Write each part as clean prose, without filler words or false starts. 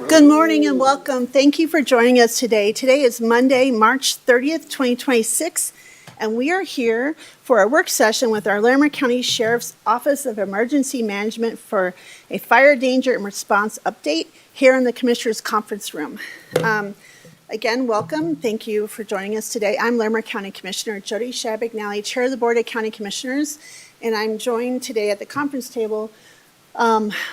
Good morning and welcome. Thank you for joining us today. Today is Monday, March 30th, 2026, and we are here for a work session with our Larimer County Sheriff's Office of Emergency Management for a fire danger and response update here in the Commissioners' Conference Room. Again, welcome. Thank you for joining us today. I'm Larimer County Commissioner Jody Shabagnally, Chair of the Board of County Commissioners, and I'm joined today at the conference table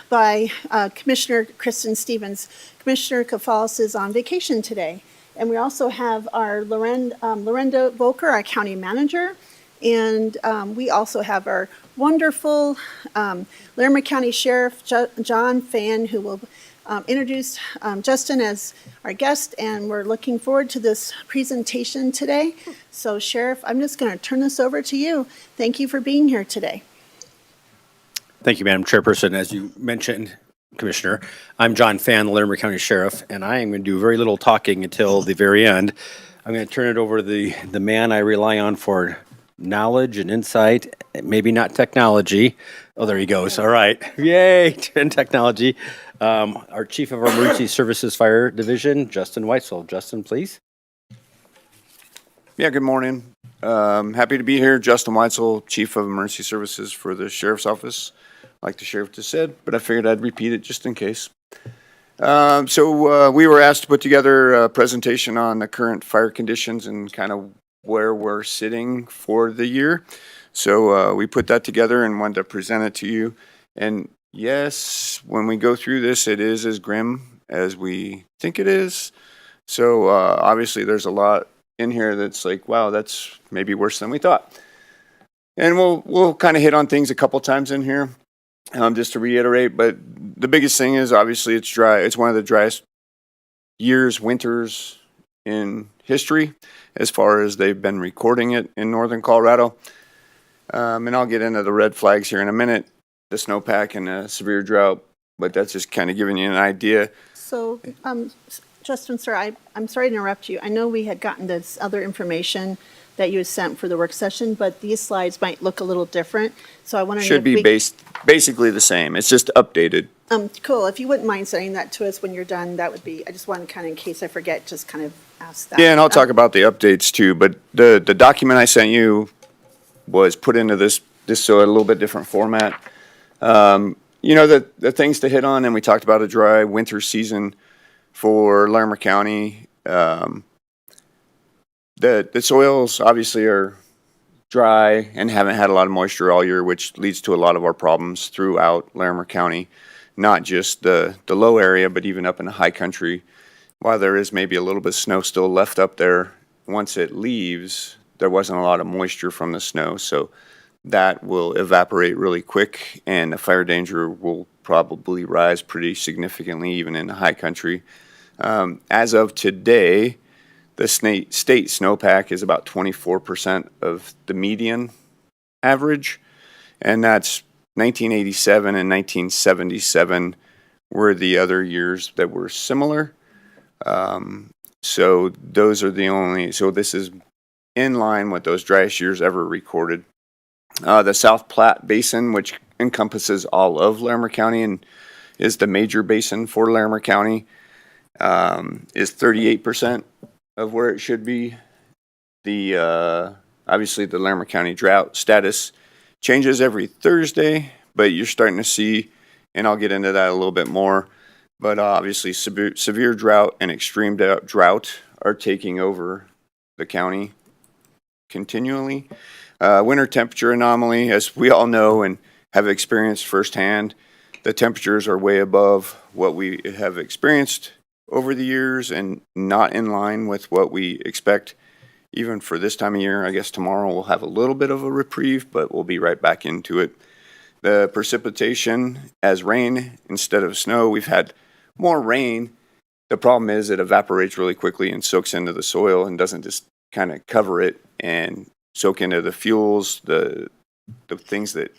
by Commissioner Kristen Stevens. Commissioner Cafalis is on vacation today. And we also have our Lorenda Volker, our county manager. And we also have our wonderful Larimer County Sheriff, John Fan, who will introduce Justin as our guest. And we're looking forward to this presentation today. So Sheriff, I'm just going to turn this over to you. Thank you for being here today. Thank you, Madam Chairperson. As you mentioned, Commissioner, I'm John Fan, the Larimer County Sheriff, and I am going to do very little talking until the very end. I'm going to turn it over to the man I rely on for knowledge and insight, maybe not technology. Oh, there he goes. All right. Yay, and technology. Our Chief of our Emergency Services Fire Division, Justin Weitzel. Justin, please. Yeah, good morning. Happy to be here. Justin Weitzel, Chief of Emergency Services for the Sheriff's Office. Like the Sheriff just said, but I figured I'd repeat it just in case. So we were asked to put together a presentation on the current fire conditions and kind of where we're sitting for the year. So we put that together and wanted to present it to you. And yes, when we go through this, it is as grim as we think it is. So obviously there's a lot in here that's like, wow, that's maybe worse than we thought. And we'll kind of hit on things a couple times in here, just to reiterate. But the biggest thing is obviously it's dry. It's one of the driest winters in history, as far as they've been recording it in northern Colorado. And I'll get into the red flags here in a minute, the snowpack and the severe drought. But that's just kind of giving you an idea. So, Justin, sir, I'm sorry to interrupt you. I know we had gotten this other information that you had sent for the work session, but these slides might look a little different. So I want to should be basically the same. It's just updated. Cool. If you wouldn't mind sending that to us when you're done, that would be. I just wanted kind of in case I forget, just kind of ask that. Yeah, and I'll talk about the updates too. But the document I sent you was put into this so a little bit different format. You know, the things to hit on, and we talked about a dry winter season for Larimer County. The soils obviously are dry and haven't had a lot of moisture all year, which leads to a lot of our problems throughout Larimer County, not just the low area, but even up in the high country. While there is maybe a little bit of snow still left up there, once it leaves, there wasn't a lot of moisture from the snow, so that will evaporate really quick, and the fire danger will probably rise pretty significantly even in the high country. As of today, the state snowpack is about 24% of the median average, and that's 1987 and 1977 were the other years that were similar. So those are the only, so this is in line with those driest years ever recorded. The South Platte Basin, which encompasses all of Larimer County and is the major basin for Larimer County, is 38% of where it should be. The obviously the Larimer County drought status changes every Thursday, but you're starting to see, and I'll get into that a little bit more, but obviously severe drought and extreme drought are taking over the county continually. Winter temperature anomaly, as we all know and have experienced firsthand, the temperatures are way above what we have experienced over the years and not in line with what we expect even for this time of year. I guess tomorrow we'll have a little bit of a reprieve, but we'll be right back into it. The precipitation as rain instead of snow, we've had more rain. The problem is it evaporates really quickly and soaks into the soil and doesn't just kind of cover it and soak into the fuels, the things that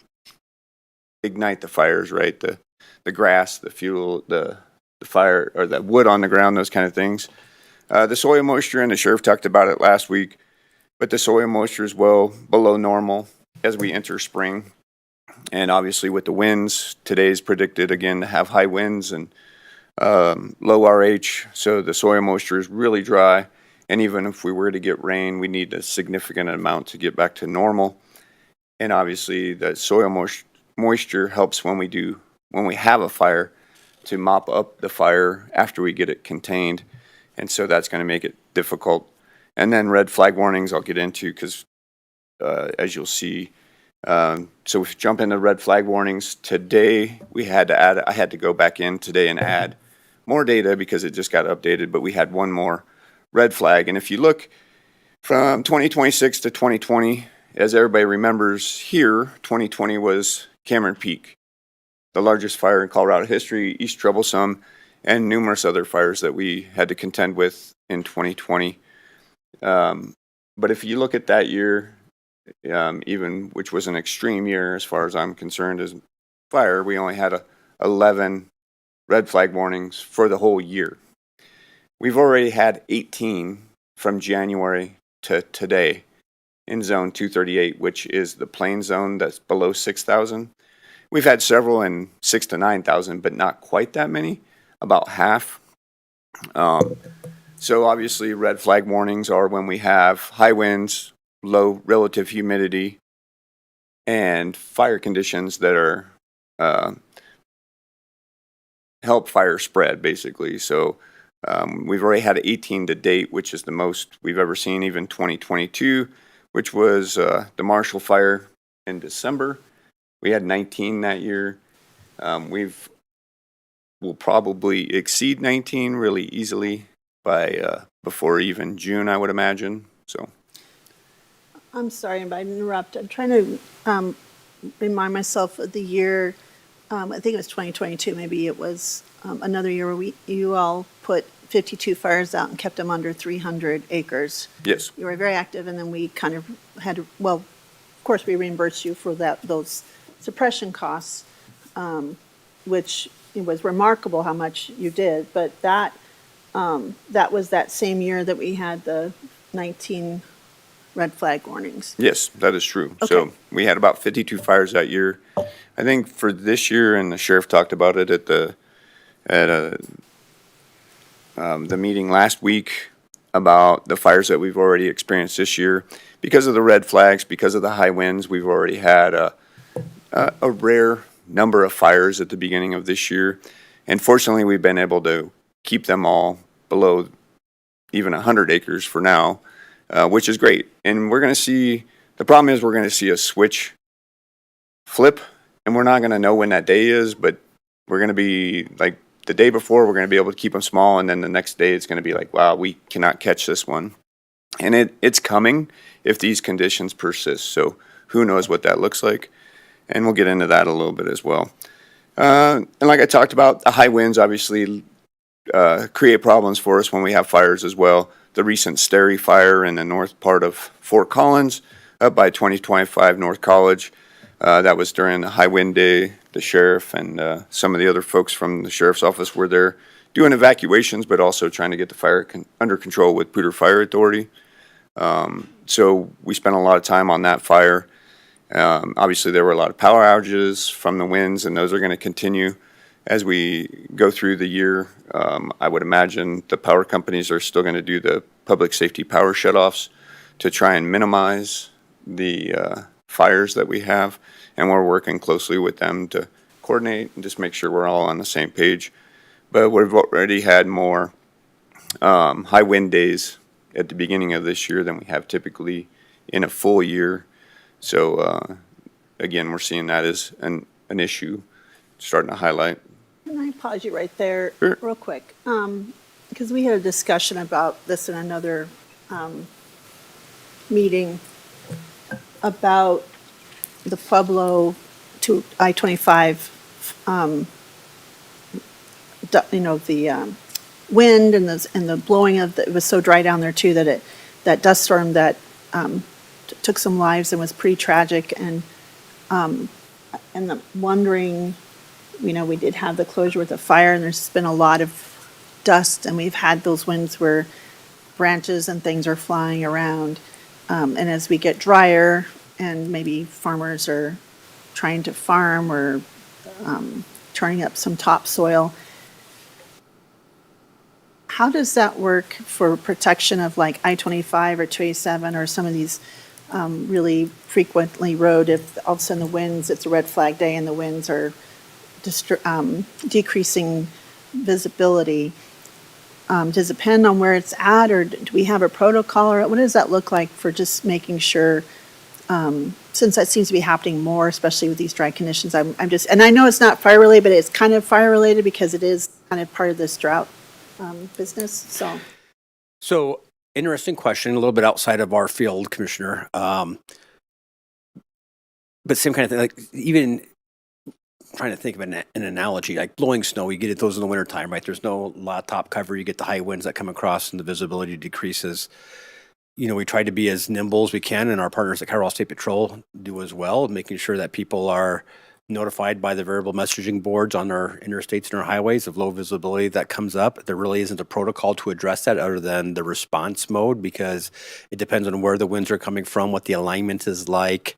ignite the fires, right? The grass, the fuel, the fire, or the wood on the ground, those kind of things. The soil moisture, and the sheriff talked about it last week, but the soil moisture is well below normal as we enter spring. And obviously with the winds, today's predicted again to have high winds and low RH, so the soil moisture is really dry. And even if we were to get rain, we need a significant amount to get back to normal. And obviously the soil moisture helps when we have a fire to mop up the fire after we get it contained. And so that's going to make it difficult. And then red flag warnings I'll get into because as you'll see, so if you jump into red flag warnings, today I had to go back in today and add more data because it just got updated, but we had one more red flag. And if you look from 2026 to 2020, as everybody remembers here, 2020 was Cameron Peak, the largest fire in Colorado history, East Troublesome, and numerous other fires that we had to contend with in 2020. But if you look at that year, even which was an extreme year as far as I'm concerned as fire, we only had 11 red flag warnings for the whole year. We've already had 18 from January to today in zone 238, which is the plain zone that's below 6,000. We've had several in 6,000 to 9,000, but not quite that many, about half. So obviously red flag warnings are when we have high winds, low relative humidity, and fire conditions that are help fire spread, basically. So we've already had 18 to date, which is the most we've ever seen, even 2022, which was the Marshall Fire in December. We had 19 that year. We'll probably exceed 19 really easily by before even June, I would imagine. So I'm sorry if I interrupt. I'm trying to remind myself of the year, I think it was 2022, maybe it was another year where you all put 52 fires out and kept them under 300 acres. yes, You were very active, and then we kind of had, well, of course, we reimbursed you for those suppression costs, which it was remarkable how much you did, but that was that same year that we had the 19 red flag warnings. yes, that is true. Okay. So we had about 52 fires that year. I think for this year, and the sheriff talked about it at the meeting last week about the fires that we've already experienced this year. Because of the red flags, because of the high winds, we've already had a rare number of fires at the beginning of this year. And fortunately, we've been able to keep them all below even 100 acres for now, which is great. And we're going to see, the problem is we're going to see a switch flip, and we're not going to know when that day is, but we're going to be like the day before, we're going to be able to keep them small, and then the next day it's going to be like, wow, we cannot catch this one. And it's coming if these conditions persist. So who knows what that looks like. And we'll get into that a little bit as well. And like I talked about, the high winds obviously create problems for us when we have fires as well. The recent Sterry fire in the north part of Fort Collins up by 2025 North College. That was during the high wind day. The sheriff and some of the other folks from the sheriff's office were there doing evacuations, but also trying to get the fire under control with Poudre Fire Authority. So we spent a lot of time on that fire. Obviously, there were a lot of power outages from the winds, and those are going to continue as we go through the year. I would imagine the power companies are still going to do the public safety power shutoffs to try and minimize the fires that we have, and we're working closely with them to coordinate and just make sure we're all on the same page. But we've already had more high wind days at the beginning of this year than we have typically in a full year. So again, we're seeing that as an issue starting to highlight. Can I pause you right there Sure. real quick? Because we had a discussion about this in another meeting about the Pueblo to I-25, the wind and the blowing of it was so dry down there too that that dust storm that took some lives and was pretty tragic. And I'm wondering, we did have the closure with the fire, and there's been a lot of dust, and we've had those winds where branches and things are flying around. And as we get drier, and maybe farmers are trying to farm or turning up some topsoil. How does that work for protection of like I-25 or 287 or some of these really frequently road, if all of a sudden the winds, it's a red flag day and the winds are decreasing visibility? Does it depend on where it's at, or do we have a protocol, or what does that look like for just making sure, since that seems to be happening more, especially with these dry conditions, I'm just, and I know it's not fire related, but it's kind of fire related because it is kind of part of this drought business, so. So, interesting question, a little bit outside of our field, Commissioner. But same kind of thing, like even trying to think of an analogy, like blowing snow, you get those in the wintertime, right? There's no lot of top cover, you get the high winds that come across and the visibility decreases. You know, we try to be as nimble as we can, and our partners at Colorado State Patrol do as well, making sure that people are notified by the variable messaging boards on our interstates and our highways of low visibility that comes up. There really isn't a protocol to address that other than the response mode, because it depends on where the winds are coming from, what the alignment is like,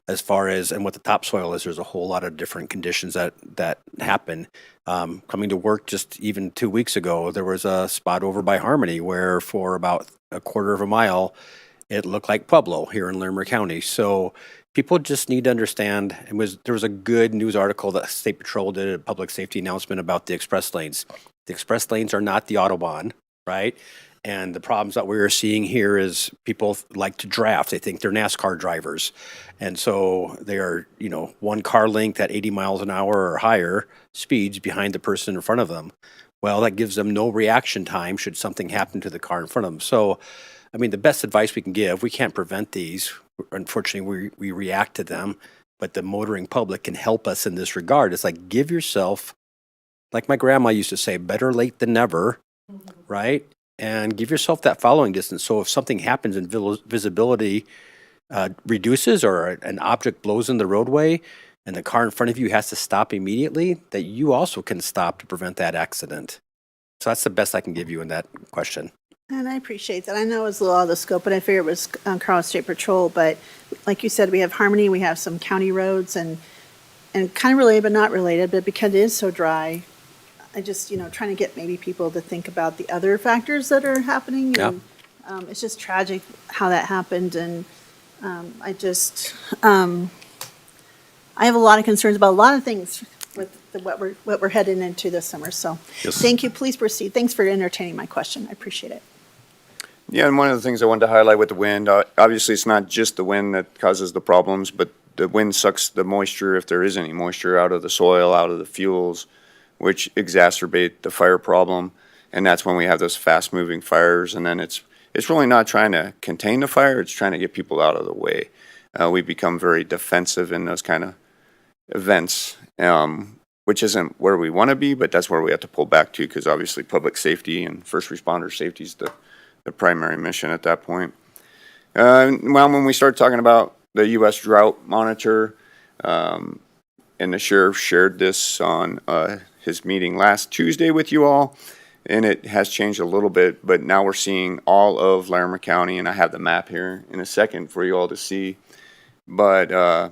as far as, and what the topsoil is. There's a whole lot of different conditions that happen. Coming to work just even 2 weeks ago, there was a spot over by Harmony where for about a quarter of a mile, it looked like Pueblo here in Larimer County. So people just need to understand, there was a good news article that State Patrol did, a public safety announcement about the express lanes. The express lanes are not the Autobahn, right? And the problems that we are seeing here is people like to draft. They think they're NASCAR drivers. And so they are, one car length at 80 miles an hour or higher speeds behind the person in front of them. Well, that gives them no reaction time should something happen to the car in front of them. So, the best advice we can give, we can't prevent these. Unfortunately, we react to them, but the motoring public can help us in this regard. It's like, give yourself, like my grandma used to say, better late than never, right? And give yourself that following distance. So if something happens and visibility reduces, or an object blows in the roadway and the car in front of you has to stop immediately, that you also can stop to prevent that accident. So that's the best I can give you in that question. And I appreciate that. I know it's a little out of the scope, but I figured it was Colorado State Patrol. But like you said, we have Harmony, we have some county roads, and kind of related but not related, but because it is so dry, I just, trying to get maybe people to think about the other factors that are happening. Yeah. And it's just tragic how that happened. And I have a lot of concerns about a lot of things with what we're heading into this summer. So Yes. Thank you. Please proceed. Thanks for entertaining my question. I appreciate it. Yeah, and one of the things I wanted to highlight with the wind, obviously it's not just the wind that causes the problems, but the wind sucks the moisture, if there is any moisture, out of the soil, out of the fuels, which exacerbate the fire problem. And that's when we have those fast moving fires. And then it's really not trying to contain the fire, it's trying to get people out of the way. We become very defensive in those kind of events, which isn't where we want to be, but that's where we have to pull back to, because obviously public safety and first responder safety is the primary mission at that point. Well, when we start talking about the U.S. Drought Monitor, and the sheriff shared this on his meeting last Tuesday with you all, and it has changed a little bit, but now we're seeing all of Larimer County, and I have the map here in a second for you all to see. But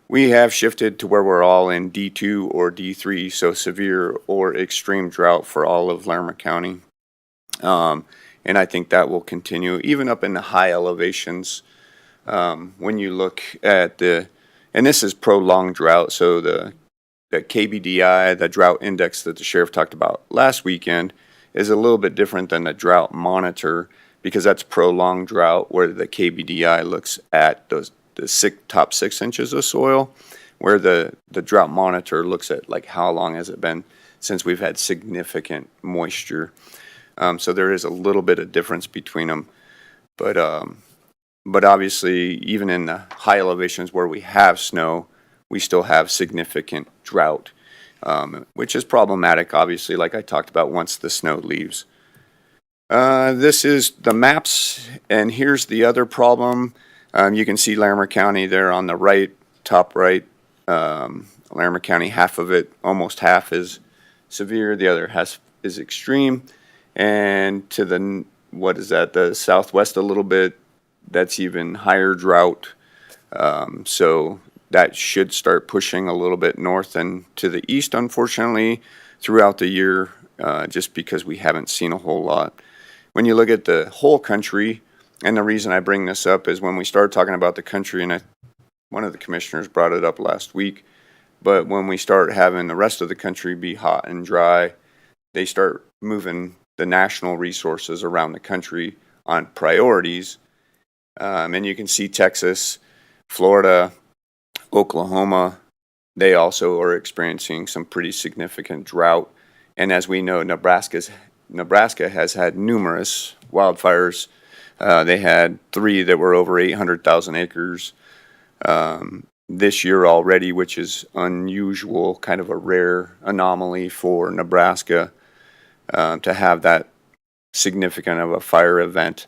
we have shifted to where we're all in D2 or D3, so severe or extreme drought for all of Larimer County. And I think that will continue even up in the high elevations. When you look at and this is prolonged drought, so the KBDI, the drought index that the sheriff talked about last weekend, is a little bit different than the drought monitor, because that's prolonged drought, where the KBDI looks at the top 6 inches of soil, where the drought monitor looks at like how long has it been since we've had significant moisture. So there is a little bit of difference between them, but obviously even in the high elevations where we have snow, we still have significant drought, which is problematic, obviously, like I talked about, once the snow leaves. This is the maps, and here's the other problem. You can see Larimer County there on the right, top right. Larimer County, half of it, almost half is severe, the other half is extreme. And to the southwest a little bit, that's even higher drought. So that should start pushing a little bit north and to the east, unfortunately, throughout the year, just because we haven't seen a whole lot. When you look at the whole country, and the reason I bring this up is when we start talking about the country, and one of the commissioners brought it up last week, but when we start having the rest of the country be hot and dry, they start moving the national resources around the country on priorities. And you can see Texas, Florida, Oklahoma, they also are experiencing some pretty significant drought. And as we know, Nebraska has had numerous wildfires. They had 3 that were over 800,000 acres this year already, which is unusual, kind of a rare anomaly for Nebraska to have that significant of a fire event.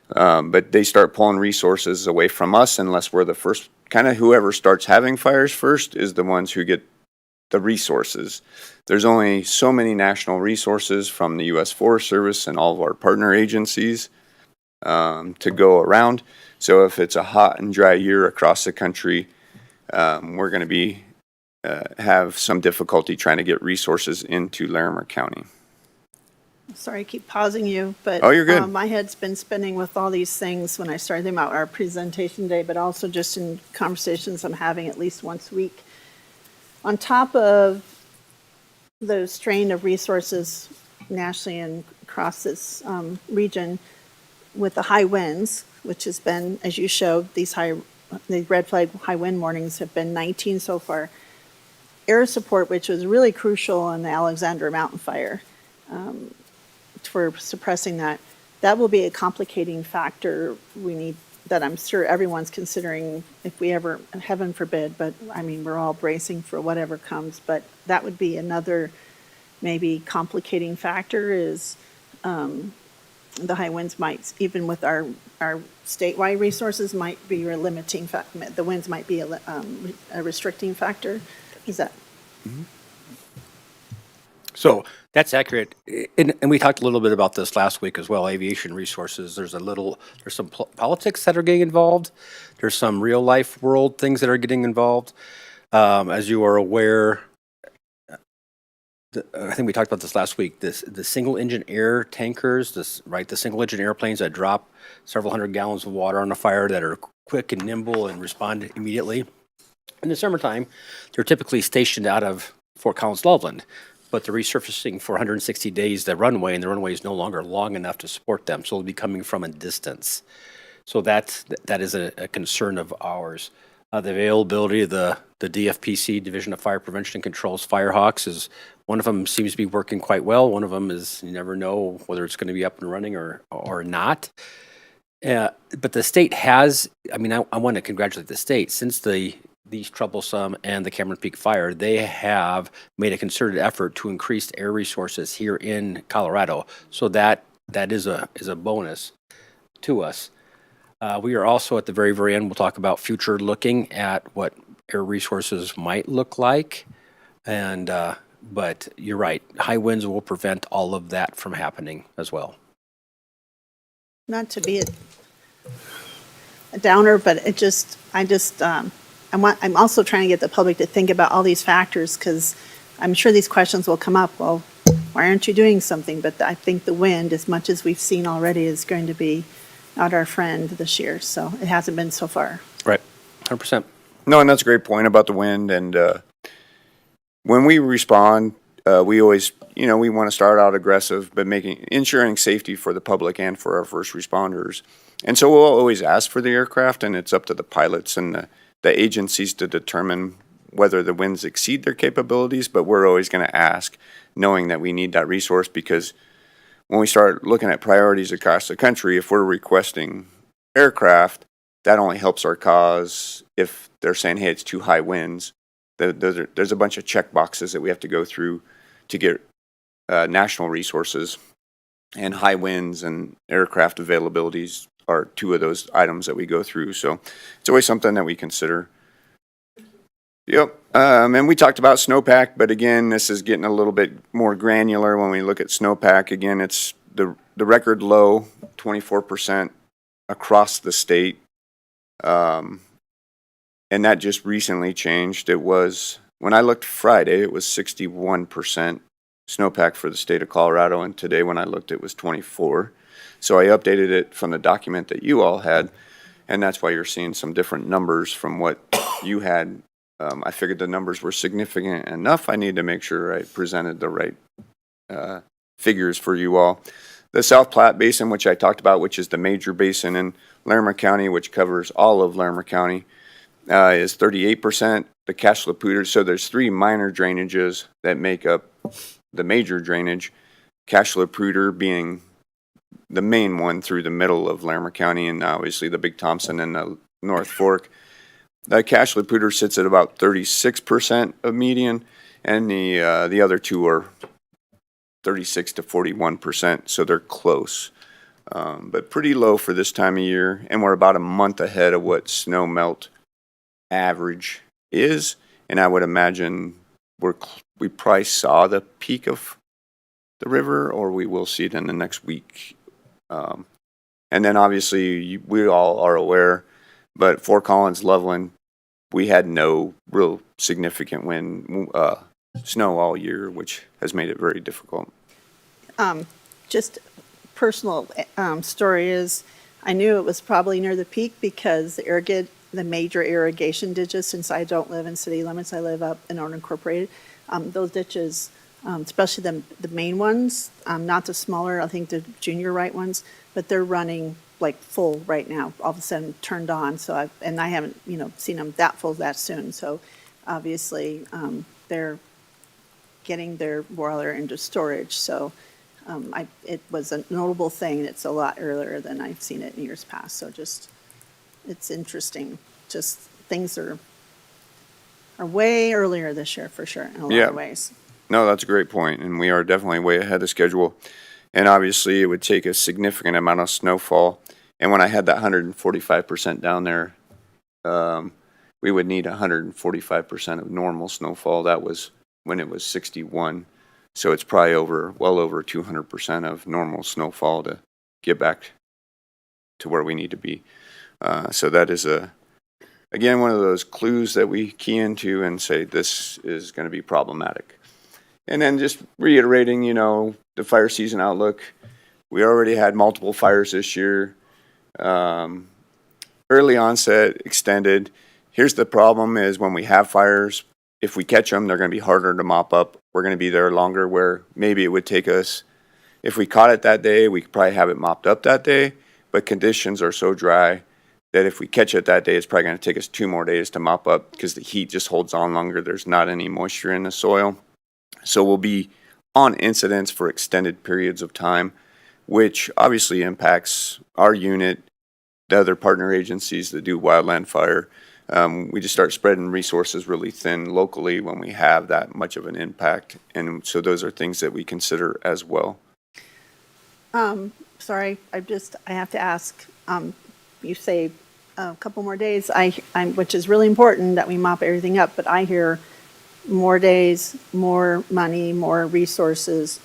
But they start pulling resources away from us unless we're the first. Kind of whoever starts having fires first is the ones who get the resources. There's only so many national resources from the U.S. Forest Service and all of our partner agencies to go around. So if it's a hot and dry year across the country, we're going to have some difficulty trying to get resources into Larimer County. Sorry, I keep pausing you, but Oh, you're good. my head's been spinning with all these things when I started thinking about our presentation day, but also just in conversations I'm having at least once a week. On top of the strain of resources nationally and across this region, with the high winds, which has been, as you showed, the red flag high wind warnings have been 19 so far. Air support, which was really crucial in the Alexander Mountain fire, for suppressing that will be a complicating factor that I'm sure everyone's considering if we ever, heaven forbid, but I mean, we're all bracing for whatever comes, but that would be another maybe complicating factor is the high winds might, even with our statewide resources, might be a limiting factor. The winds might be a restricting factor. Is that? Mm-hmm. So that's accurate. And we talked a little bit about this last week as well, aviation resources. There's some politics that are getting involved. There's some real life world things that are getting involved. As you are aware, I think we talked about this last week, the single engine air tankers, the single engine airplanes that drop several hundred gallons of water on a fire that are quick and nimble and respond immediately. In the summertime, they're typically stationed out of Fort Collins, Loveland. But they're resurfacing for 160 days the runway, and the runway is no longer long enough to support them, so they'll be coming from a distance. So that is a concern of ours. The availability of the DFPC, Division of Fire Prevention and Control's Firehawks, is one of them seems to be working quite well. One of them is, you never know whether it's going to be up and running or not. But the state has, I want to congratulate the state. Since these troublesome and the Cameron Peak fire, they have made a concerted effort to increase air resources here in Colorado. So that is a bonus to us. We are also at the very, very end, we'll talk about future looking at what air resources might look like. And but you're right, high winds will prevent all of that from happening as well. Not to be a downer, but I'm also trying to get the public to think about all these factors, because I'm sure these questions will come up. Well, why aren't you doing something? But I think the wind, as much as we've seen already, is going to be not our friend this year. So it hasn't been so far. Right, 100%. No, and that's a great point about the wind. And when we respond, we always, we want to start out aggressive, but ensuring safety for the public and for our first responders. And so we'll always ask for the aircraft, and it's up to the pilots and the agencies to determine whether the winds exceed their capabilities, but we're always going to ask, knowing that we need that resource, because when we start looking at priorities across the country, if we're requesting aircraft, that only helps our cause if they're saying, hey, it's too high winds. There's a bunch of check boxes that we have to go through to get national resources, and high winds and aircraft availabilities are 2 of those items that we go through. So it's always something that we consider. Yep. And we talked about snowpack, but again, this is getting a little bit more granular when we look at snowpack. Again, it's the record low, 24% across the state. And and that just recently changed. It was, when I looked Friday, it was 61% snowpack for the state of Colorado, and today when I looked, it was 24. So I updated it from the document that you all had, and that's why you're seeing some different numbers from what you had. I figured the numbers were significant enough. I need to make sure I presented the right figures for you all. The South Platte Basin, which I talked about, which is the major basin in Larimer County, which covers all of Larimer County, is 38%. The Cache La Poudre, so there's three minor drainages that make up the major drainage. Cache La Poudre being the main one through the middle of Larimer County, and obviously the Big Thompson and the North Fork. The Cache La Poudre sits at about 36% of median, and the other two are 36 to 41%, so they're close. But pretty low for this time of year, and we're about a month ahead of what snow melt average is, and I would imagine we probably saw the peak of the river, or we will see it in the next week. And then obviously we all are aware, but Fort Collins, Loveland, we had no real significant snow all year, which has made it very difficult. Just personal story is, I knew it was probably near the peak because the major irrigation ditches, since I don't live in city limits, I live up in unincorporated, those ditches, especially the main ones, not the smaller, I think the junior right ones, but they're running like full right now, all of a sudden turned on. So I haven't, seen them that full that soon. So obviously, they're getting their boiler into storage. So it was a notable thing. It's a lot earlier than I've seen it in years past. So it's interesting. Just things are way earlier this year for sure in a lot of ways. No, that's a great point, and we are definitely way ahead of schedule. And obviously, it would take a significant amount of snowfall. And when I had that 145% down there, we would need 145% of normal snowfall. That was when it was 61. So it's probably well over 200% of normal snowfall to get back to where we need to be. So that is again, one of those clues that we key into and say this is going to be problematic. And then just reiterating, the fire season outlook. We already had multiple fires this year. Early onset, extended. Here's the problem is when we have fires, if we catch them, they're going to be harder to mop up. We're going to be there longer, where maybe it would take us, if we caught it that day, we could probably have it mopped up that day, but conditions are so dry that if we catch it that day, it's probably going to take us 2 more days to mop up because the heat just holds on longer. There's not any moisture in the soil. So we'll be on incidents for extended periods of time, which obviously impacts our unit, the other partner agencies that do wildland fire. We just start spreading resources really thin locally when we have that much of an impact. And so those are things that we consider as well. Sorry, I have to ask, you say a couple more days, which is really important that we mop everything up, but I hear more days, more money, more resources.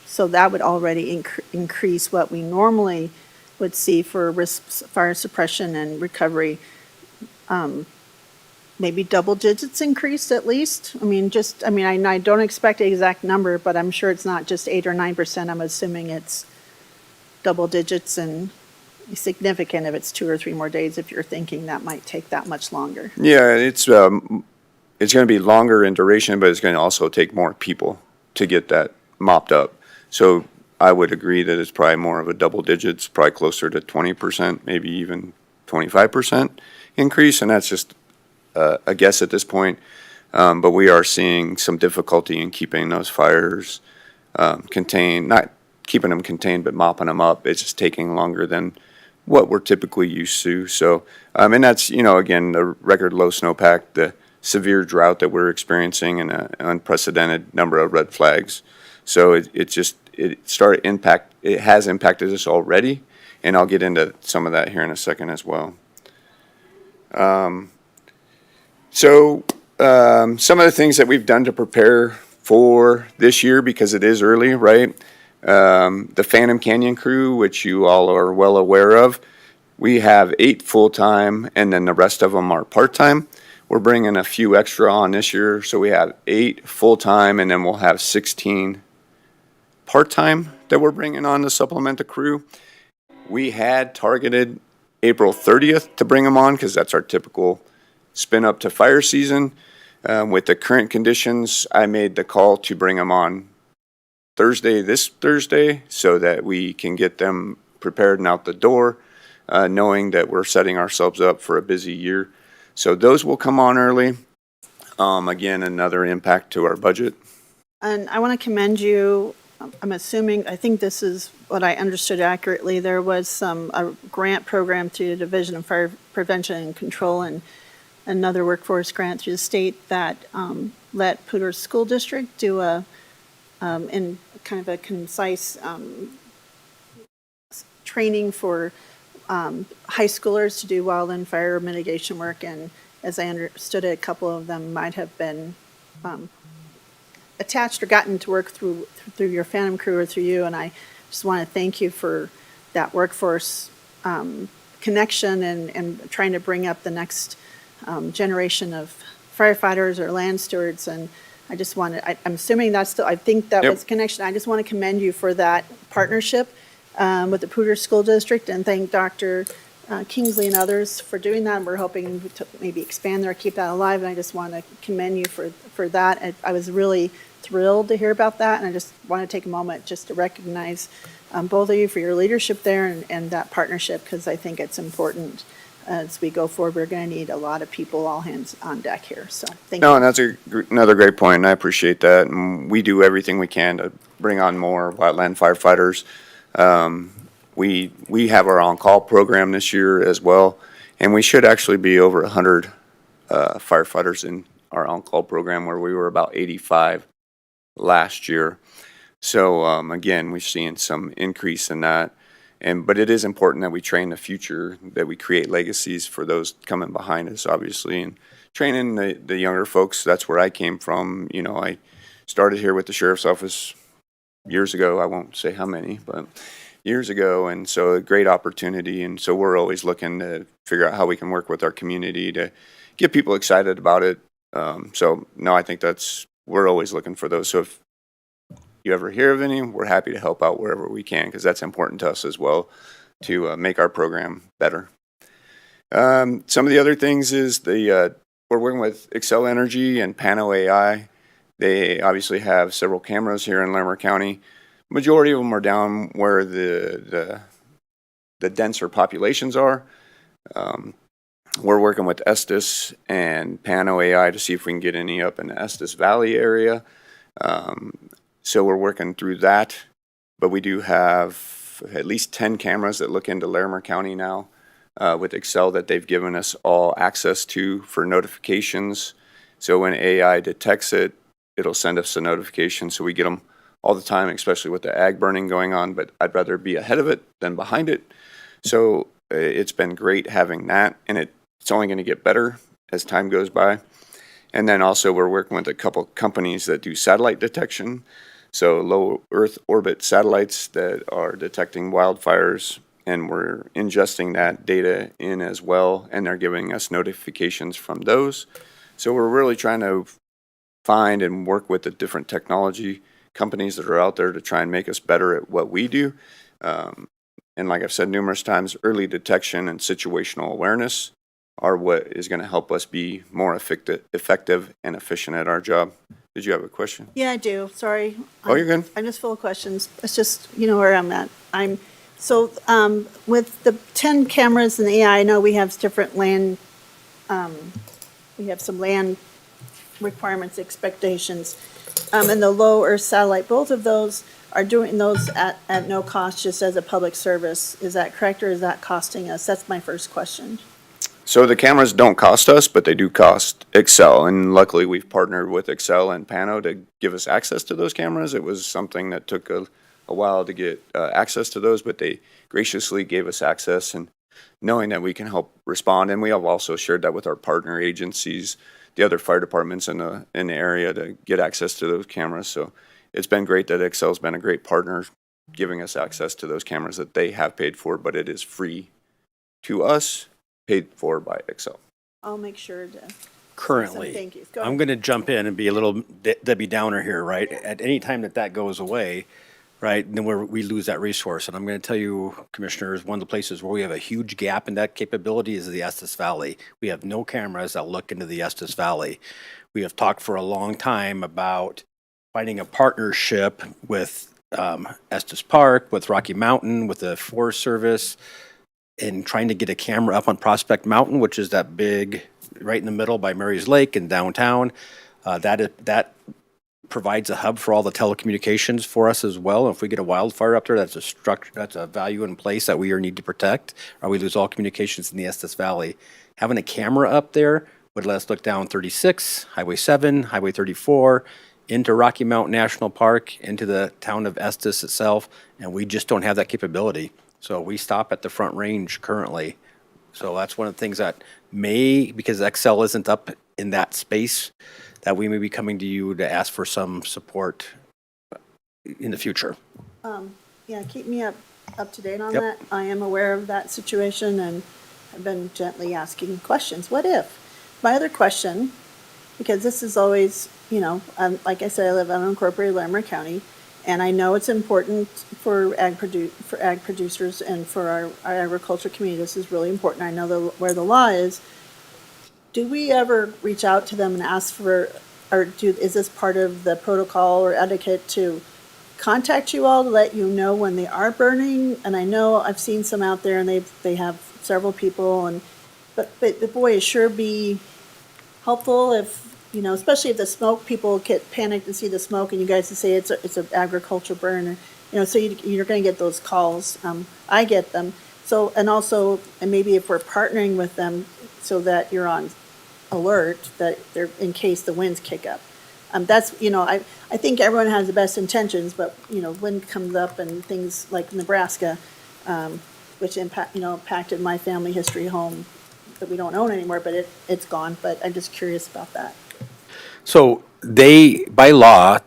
So that would already increase what we normally would see for fire suppression and recovery. Maybe double digits increased at least. I don't expect an exact number, but I'm sure it's not just 8 or 9%. I'm assuming it's double digits and significant if it's 2 or 3 more days, if you're thinking that might take that much longer. Yeah, it's going to be longer in duration, but it's going to also take more people to get that mopped up. So I would agree that it's probably more of a double digits, probably closer to 20%, maybe even 25% increase, and that's just a guess at this point. But we are seeing some difficulty in keeping those fires contained, not keeping them contained, but mopping them up. It's just taking longer than what we're typically used to. So, and that's, again, the record low snowpack, the severe drought that we're experiencing, and an unprecedented number of red flags. So it has impacted us already, and I'll get into some of that here in a second as well. Some of the things that we've done to prepare for this year, because it is early, right? The Phantom Canyon crew, which you all are well aware of, We have 8 full-time, and then the rest of them are part-time. We're bringing a few extra on this year, so we have 8 full-time, and then we'll have 16 part-time that we're bringing on to supplement the crew. We had targeted April 30th to bring them on because that's our typical spin up to fire season. With the current conditions, I made the call to bring them on this Thursday, so that we can get them prepared and out the door, knowing that we're setting ourselves up for a busy year. So those will come on early. Again, another impact to our budget. And I want to commend you. I'm assuming, I think this is what I understood accurately. There was a grant program through the Division of Fire Prevention and Control and another workforce grant through the state that let Poudre School District do in kind of a concise training for high schoolers to do wildland fire mitigation work. And as I understood it, a couple of them might have been attached or gotten to work through your Phantom crew or through you, and I just want to thank you for that workforce connection and trying to bring up the next generation of firefighters or land stewards. And I just want to, I'm assuming that's still, I think that Yep. was connection. I just want to commend you for that partnership with the Poudre School District, and thank Dr. Kingsley and others for doing that. We're hoping to maybe expand there, keep that alive, and I just want to commend you for that. I was really thrilled to hear about that, and I just want to take a moment just to recognize both of you for your leadership there and that partnership, because I think it's important as we go forward. We're going to need a lot of people, all hands on deck here, so thank you. No, and that's another great point, and I appreciate that. And we do everything we can to bring on more wildland firefighters. We have our on-call program this year as well, and we should actually be over 100 firefighters in our on-call program, where we were about 85 last year. So again, we're seeing some increase in that. But it is important that we train the future, that we create legacies for those coming behind us, obviously, and training the younger folks. That's where I came from. You know, I started here with the sheriff's office years ago. I won't say how many, but years ago. And so a great opportunity. And so we're always looking to figure out how we can work with our community to get people excited about it. So no, I think we're always looking for those. So if you ever hear of any, we're happy to help out wherever we can, because that's important to us as well, to make our program better. Some of the other things is we're working with Excel Energy and Pano AI. They obviously have several cameras here in Larimer County. Majority of them are down where the denser populations are. We're working with Estes and Pano AI to see if we can get any up in the Estes Valley area. So we're working through that, but we do have at least 10 cameras that look into Larimer County now with Excel that they've given us all access to for notifications. So when AI detects it, it'll send us a notification, so we get them all the time, especially with the ag burning going on, but I'd rather be ahead of it than behind it. So it's been great having that, and it's only going to get better as time goes by. And then also we're working with a couple companies that do satellite detection. So low Earth orbit satellites that are detecting wildfires, and we're ingesting that data in as well, and they're giving us notifications from those. So we're really trying to find and work with the different technology companies that are out there to try and make us better at what we do. And like I've said numerous times, early detection and situational awareness are what is going to help us be more effective and efficient at our job. Did you have a question? Yeah, I do. Sorry. Oh, you're good. I'm just full of questions. It's just, you know where I'm at. So with the 10 cameras and the AI, I know we have different land, we have some land requirements, expectations, and the low Earth satellite, both of those are doing those at no cost, just as a public service. Is that correct, or is that costing us? That's my first question. So the cameras don't cost us, but they do cost Excel. And luckily we've partnered with Excel and Pano to give us access to those cameras. It was something that took a while to get access to those, but they graciously gave us access, and knowing that we can help respond. And we have also shared that with our partner agencies, the other fire departments in the area, to get access to those cameras. So it's been great that Excel's been a great partner, giving us access to those cameras that they have paid for, but it is free to us, paid for by Excel. I'll make sure to. Currently, Some thank yous. Go I'm ahead. going to jump in and be a little Debbie Downer here, right? At any time that goes away, right, then we lose that resource. And I'm going to tell you, Commissioners, one of the places where we have a huge gap in that capability is the Estes Valley. We have no cameras that look into the Estes Valley. We have talked for a long time about finding a partnership with Estes Park, with Rocky Mountain, with the Forest Service, and trying to get a camera up on Prospect Mountain, which is that big, right in the middle by Mary's Lake in downtown. That provides a hub for all the telecommunications for us as well. If we get a wildfire up there, that's a structure, that's a value in place that we need to protect, or we lose all communications in the Estes Valley. Having a camera up there would let us look down 36, Highway 7, Highway 34, into Rocky Mountain National Park, into the town of Estes itself, and we just don't have that capability. So we stop at the Front Range currently. So that's one of the things that because Excel isn't up in that space, that we may be coming to you to ask for some support in the future. Yeah, keep me up to date on Yep. that. I am aware of that situation and I've been gently asking questions. What if? My other question, because this is always, like I said, I live in unincorporated Larimer County, and I know it's important for ag producers and for our agriculture community. This is really important. I know where the law is. Do we ever reach out to them and ask for, is this part of the protocol or etiquette to contact you all to let you know when they are burning? And I know I've seen some out there and they have several people, but boy, it sure be helpful if, especially if the smoke, people get panicked and see the smoke and you guys say it's an agriculture burn, so you're going to get those calls. I get them. So, and maybe if we're partnering with them so that you're on alert that they're, in case the winds kick up. That's, I think everyone has the best intentions, but, wind comes up and things like Nebraska, which impacted my family history home that we don't own anymore, but it's gone. But I'm just curious about that. So by law,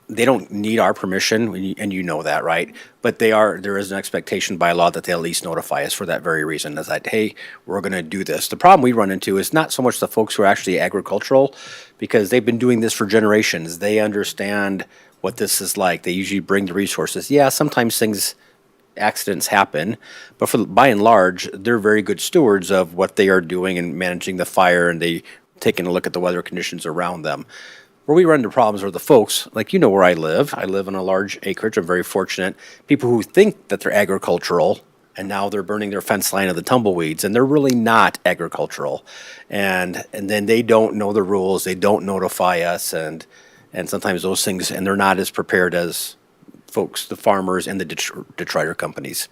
they don't need our permission, and you know that, right? But there is an expectation by law that they at least notify us for that very reason, is that, hey, we're going to do this. The problem we run into is not so much the folks who are actually agricultural, because they've been doing this for generations. They understand what this is like. They usually bring the resources. Yeah, sometimes accidents happen, but by and large, they're very good stewards of what they are doing and managing the fire, and they taking a look at the weather conditions around them. Where we run into problems are the folks, like where I live. I live on a large acreage. I'm very fortunate. People who think that they're agricultural, and now they're burning their fence line of the tumbleweeds, and they're really not agricultural. And then they don't know the rules. They don't notify us, and sometimes those things, and they're not as prepared as folks, the farmers and the detritus companies.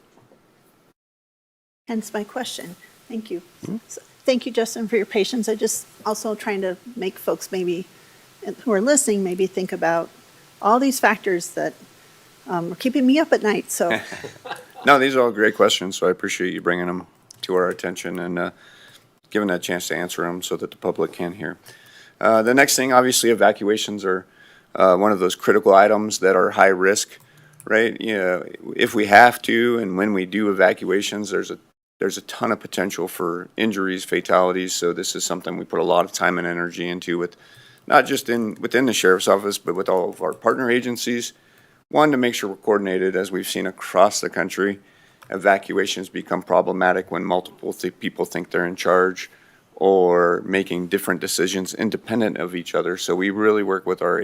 Hence my question. Thank you. So, thank you, Justin, for your patience. I just also trying to make folks maybe who are listening maybe think about all these factors that are keeping me up at night. So No, these are all great questions, so I appreciate you bringing them to our attention and giving that chance to answer them so that the public can hear. The next thing, obviously, evacuations are one of those critical items that are high risk, right? If we have to and when we do evacuations, there's a ton of potential for injuries, fatalities. So this is something we put a lot of time and energy into, with not just within the sheriff's office, but with all of our partner agencies. One, to make sure we're coordinated. As we've seen across the country, evacuations become problematic when multiple people think they're in charge or making different decisions independent of each other. So we really work with our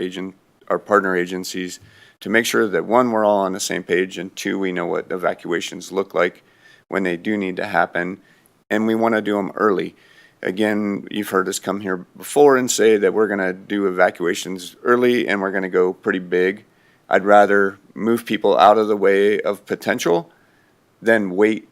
partner agencies to make sure that, one, we're all on the same page, and two, we know what evacuations look like when they do need to happen, and we want to do them early. Again, you've heard us come here before and say that we're going to do evacuations early and we're going to go pretty big. I'd rather move people out of the way of potential than wait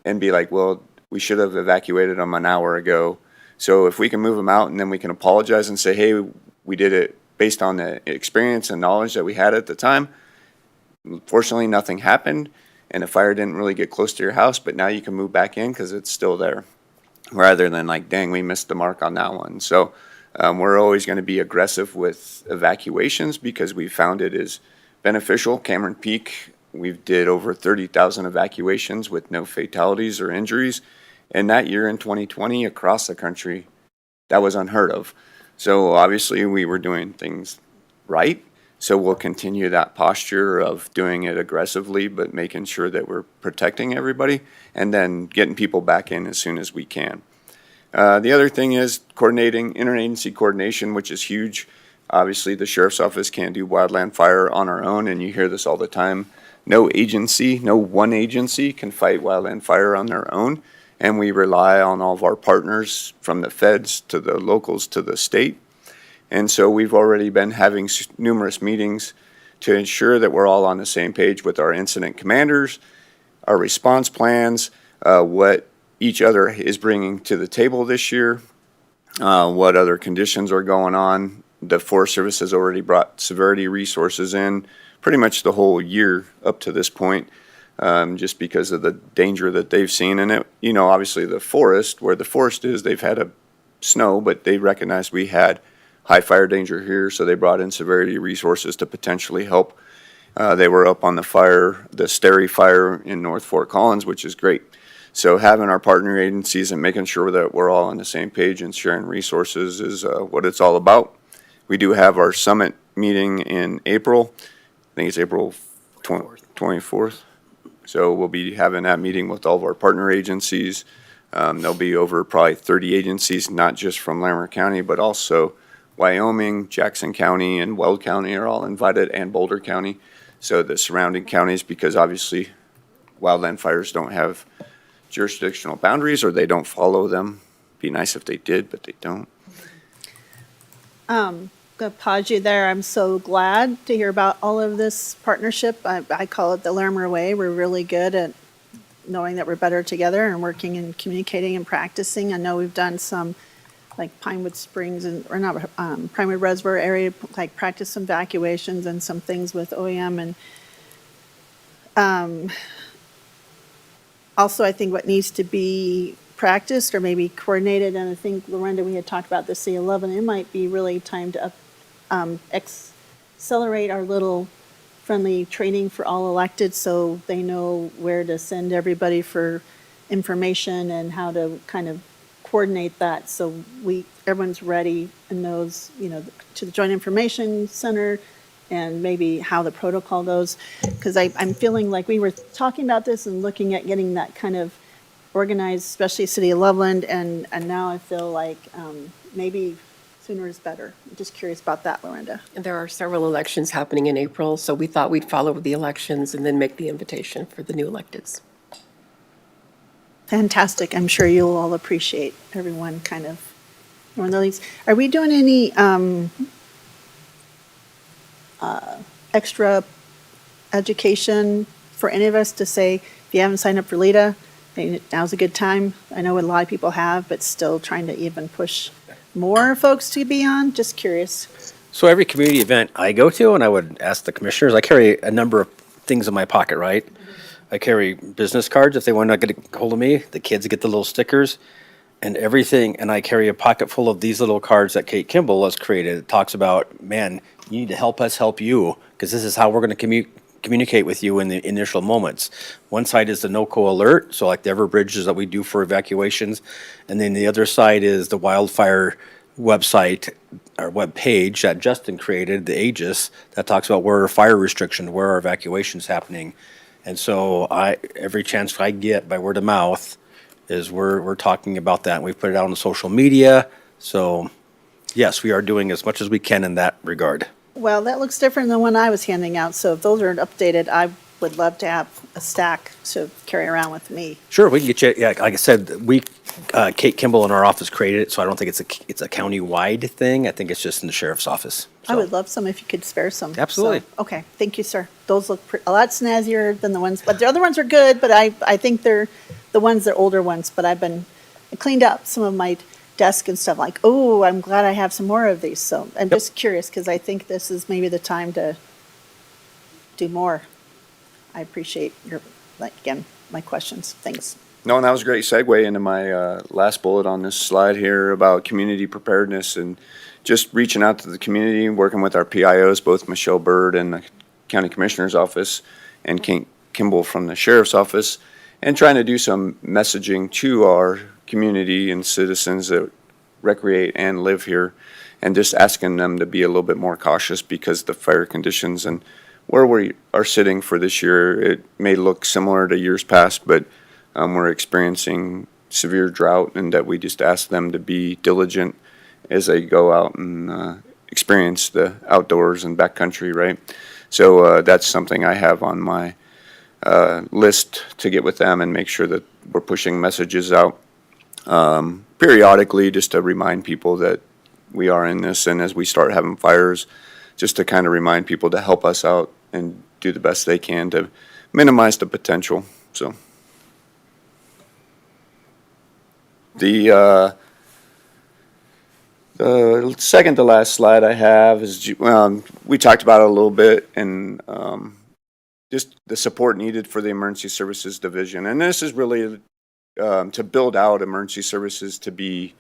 and be like, well, we should have evacuated them an hour ago. So if we can move them out and then we can apologize and say, hey, we did it based on the experience and knowledge that we had at the time. Fortunately, nothing happened, and the fire didn't really get close to your house, but now you can move back in because it's still there, rather than like, dang, we missed the mark on that one. So we're always going to be aggressive with evacuations because we found it is beneficial. Cameron Peak, we did over 30,000 evacuations with no fatalities or injuries, And that year in 2020, across the country, that was unheard of. So obviously we were doing things right. So we'll continue that posture of doing it aggressively, but making sure that we're protecting everybody and then getting people back in as soon as we can. The other thing is coordinating, interagency coordination, which is huge. Obviously, the sheriff's office can't do wildland fire on our own, and you hear this all the time. No agency, no one agency can fight wildland fire on their own, and we rely on all of our partners from the feds to the locals to the state. And so we've already been having numerous meetings to ensure that we're all on the same page with our incident commanders, our response plans, what each other is bringing to the table this year, what other conditions are going on. The Forest Service has already brought severity resources in pretty much the whole year up to this point, just because of the danger that they've seen in it. You know, obviously the forest, where the forest is, they've had a snow, but they recognized we had high fire danger here, so they brought in severity resources to potentially help. They were up on the Sterry fire in North Fort Collins, which is great. So having our partner agencies and making sure that we're all on the same page and sharing resources is what it's all about. We do have our summit meeting in April. I think it's April 24th. So we'll be having that meeting with all of our partner agencies. There'll be over probably 30 agencies, not just from Larimer County, but also Wyoming, Jackson County, and Weld County are all invited, and Boulder County. So the surrounding counties, because obviously wildland fires don't have jurisdictional boundaries, or they don't follow them. Be nice if they did, but they don't. I'm going to pause you there. I'm so glad to hear about all of this partnership. I call it the Larimer way. We're really good at knowing that we're better together and working and communicating and practicing. I know we've done some like Pinewood Springs or not Pinewood Reservoir area, like practice some evacuations and some things with OEM. And also I think what needs to be practiced or maybe coordinated, and I think, Lorenda, we had talked about this C11, it might be really time to accelerate our little friendly training for all elected so they know where to send everybody for information and how to kind of coordinate that so everyone's ready and knows, to the Joint Information Center and maybe how the protocol goes. Because I'm feeling like we were talking about this and looking at getting that kind of organized, especially City of Loveland, and now I feel like maybe sooner is better. I'm just curious about that, Lorenda. And there are several elections happening in April, so we thought we'd follow the elections and then make the invitation for the new electeds. Fantastic. I'm sure you'll all appreciate everyone kind of knowing the leads. Are we doing any extra education for any of us to say, if you haven't signed up for LEDA, now's a good time? I know what a lot of people have, but still trying to even push more folks to be on. Just curious. So every community event I go to, and I would ask the commissioners, I carry a number of things in my pocket, right? I carry business cards if they want to get a hold of me. The kids get the little stickers and everything. And I carry a pocket full of these little cards that Kate Kimball has created. It talks about, man, you need to help us help you, because this is how we're going to communicate with you in the initial moments. One side is the NOCO alert, so like the Everbridges that we do for evacuations. And then the other side is the wildfire website or web page that Justin created, the Aegis, that talks about where are fire restrictions, where are evacuations happening. And so every chance I get by word of mouth is we're talking about that. We put it out on social media. So yes, we are doing as much as we can in that regard. Well, that looks different than when I was handing out. So if those are updated, I would love to have a stack to carry around with me. Sure, we can get you. Yeah, like I said, Kate Kimball in our office created it, so I don't think it's a county-wide thing. I think it's just in the sheriff's office. I would love some if you could spare some. Absolutely. So, okay, thank you, sir. Those look a lot snazzier than the ones, but the other ones are good, but I think they're the ones, they're older ones, but I cleaned up some of my desk and stuff, like, oh, I'm glad I have some more of these. So I'm just curious, because I think this is maybe the time to do more. I appreciate my questions. Thanks. No, and that was a great segue into my last bullet on this slide here about community preparedness and just reaching out to the community, working with our PIOs, both Michelle Bird and the County Commissioner's Office and Kate Kimball from the Sheriff's Office, and trying to do some messaging to our community and citizens that recreate and live here, and just asking them to be a little bit more cautious because the fire conditions and where we are sitting for this year, it may look similar to years past, but we're experiencing severe drought, and that we just ask them to be diligent as they go out and experience the outdoors and backcountry, right? So that's something I have on my list to get with them and make sure that we're pushing messages out periodically, just to remind people that we are in this, and as we start having fires, just to kind of remind people to help us out and do the best they can to minimize the potential. So the second to last slide I have is we talked about it a little bit, and just the support needed for the Emergency Services Division. And this is really to build out emergency services to be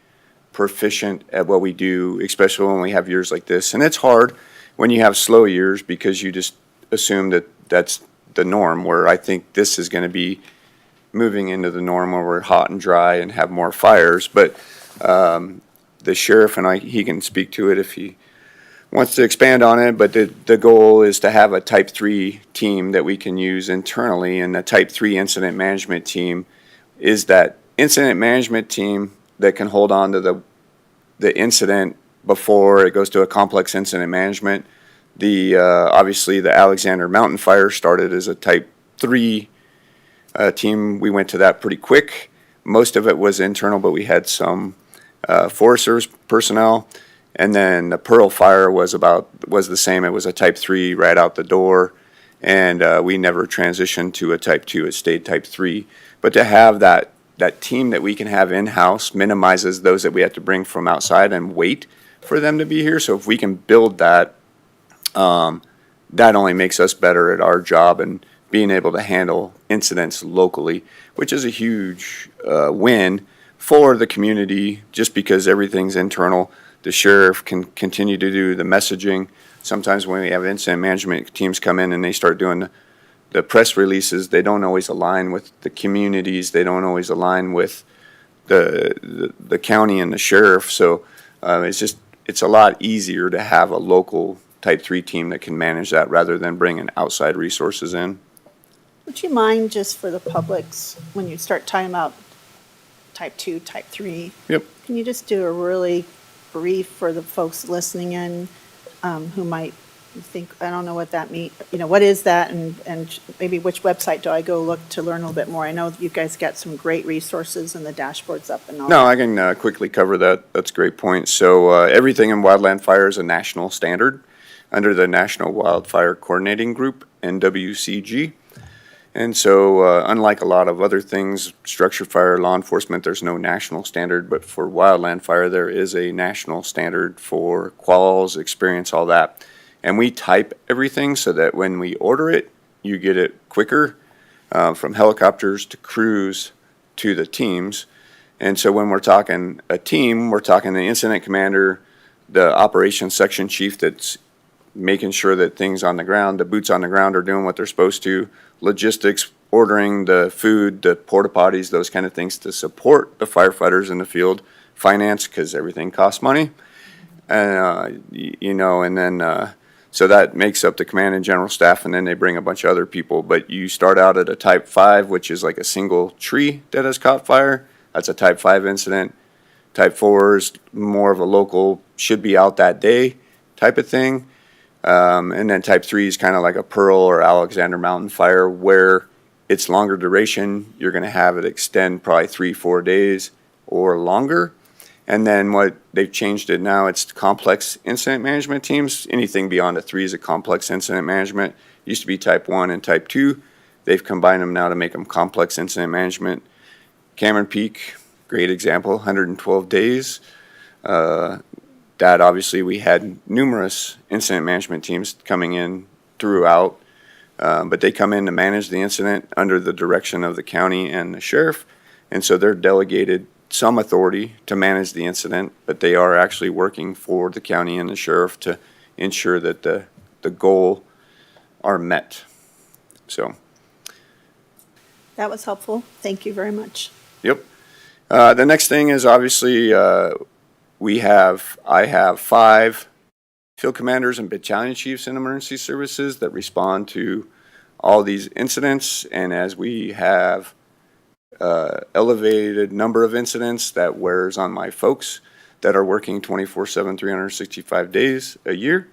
proficient at what we do, especially when we have years like this. And it's hard when you have slow years because you just assume that that's the norm, where I think this is going to be moving into the norm where we're hot and dry and have more fires. But the sheriff and he can speak to it if he wants to expand on it, but the goal is to have a Type 3 team that we can use internally, and the Type 3 incident management team is that incident management team that can hold on to the incident before it goes to a complex incident management. Obviously the Alexander Mountain Fire started as a Type 3 team. We went to that pretty quick. Most of it was internal, but we had some Forest Service personnel. And then the Pearl Fire was the same. It was a Type 3 right out the door, and we never transitioned to a Type 2. It stayed Type 3. But to have that team that we can have in-house minimizes those that we have to bring from outside and wait for them to be here. So if we can build that, that only makes us better at our job and being able to handle incidents locally, which is a huge win for the community, just because everything's internal. The sheriff can continue to do the messaging. Sometimes when we have incident management teams come in and they start doing the press releases, they don't always align with the communities. They don't always align with the county and the sheriff. So it's a lot easier to have a local Type 3 team that can manage that rather than bringing outside resources in. Would you mind, just for the publics, when you start talking about Type 2, Type 3? Yep. Can you just do a really brief for the folks listening in who might think, I don't know what that means, what is that, and maybe which website do I go look to learn a little bit more? I know you guys got some great resources and the dashboard's up and all. No, I can quickly cover that. That's a great point. So everything in wildland fire is a national standard under the National Wildfire Coordinating Group, NWCG. And so unlike a lot of other things, structure fire, law enforcement, there's no national standard, but for wildland fire, there is a national standard for quals, experience, all that. And we type everything so that when we order it, you get it quicker, from helicopters to crews to the teams. And so when we're talking a team, we're talking the incident commander, the operations section chief that's making sure that things on the ground, the boots on the ground are doing what they're supposed to, logistics, ordering the food, the porta potties, those kind of things to support the firefighters in the field, finance, because everything costs money, and and then so that makes up the command and general staff, and then they bring a bunch of other people. But you start out at a Type 5, which is like a single tree that has caught fire. That's a Type 5 incident. Type 4 is more of a local, should be out that day type of thing. And then Type 3 is kind of like a Pearl or Alexander Mountain Fire, where it's longer duration. You're going to have it extend probably 3-4 days or longer. And then what they've changed it now, it's complex incident management teams. Anything beyond a 3 is a complex incident management. Used to be Type 1 and Type 2. They've combined them now to make them complex incident management. Cameron Peak, great example, 112 days. That obviously we had numerous incident management teams coming in throughout, but they come in to manage the incident under the direction of the county and the sheriff, and so they're delegated some authority to manage the incident, but they are actually working for the county and the sheriff to ensure that the goal are met. So That was helpful. Thank you very much. Yep. The next thing is obviously I have 5 field commanders and battalion chiefs in emergency services that respond to all these incidents. And as we have elevated number of incidents, that wears on my folks that are working 24/7, 365 days a year.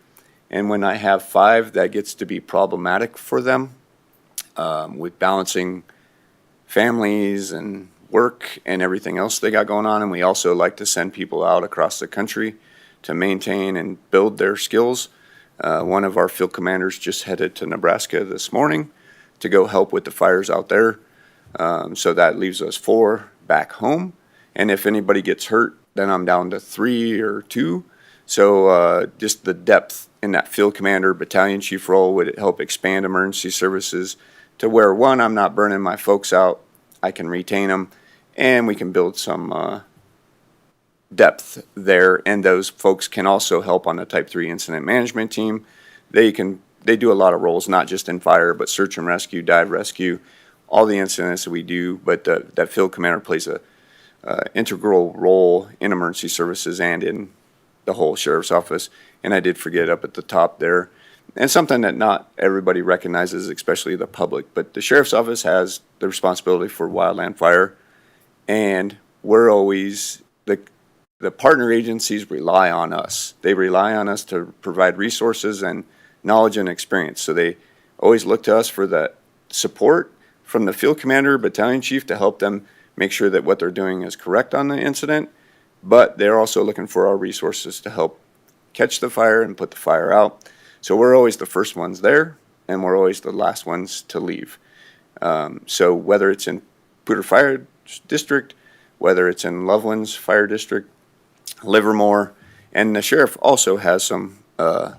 And when I have 5, that gets to be problematic for them with balancing families and work and everything else they got going on. And we also like to send people out across the country to maintain and build their skills. One of our field commanders just headed to Nebraska this morning to go help with the fires out there. So that leaves us 4 back home. And if anybody gets hurt, then I'm down to 3 or 2. So just the depth in that field commander battalion chief role would help expand emergency services to where, one, I'm not burning my folks out, I can retain them, and we can build some depth there. And those folks can also help on the Type 3 incident management team. They do a lot of roles, not just in fire, but search and rescue, dive rescue, all the incidents that we do. But that field commander plays a integral role in emergency services and in the whole sheriff's office. And I did forget up at the top there, and something that not everybody recognizes, especially the public, but the sheriff's office has the responsibility for wildland fire, and we're always, the partner agencies rely on us. They rely on us to provide resources and knowledge and experience. So they always look to us for that support from the field commander, battalion chief, to help them make sure that what they're doing is correct on the incident. But they're also looking for our resources to help catch the fire and put the fire out. So we're always the first ones there, and we're always the last ones to leave. So whether it's in Poudre Fire District, whether it's in Loveland's Fire District, Livermore, and the sheriff also has some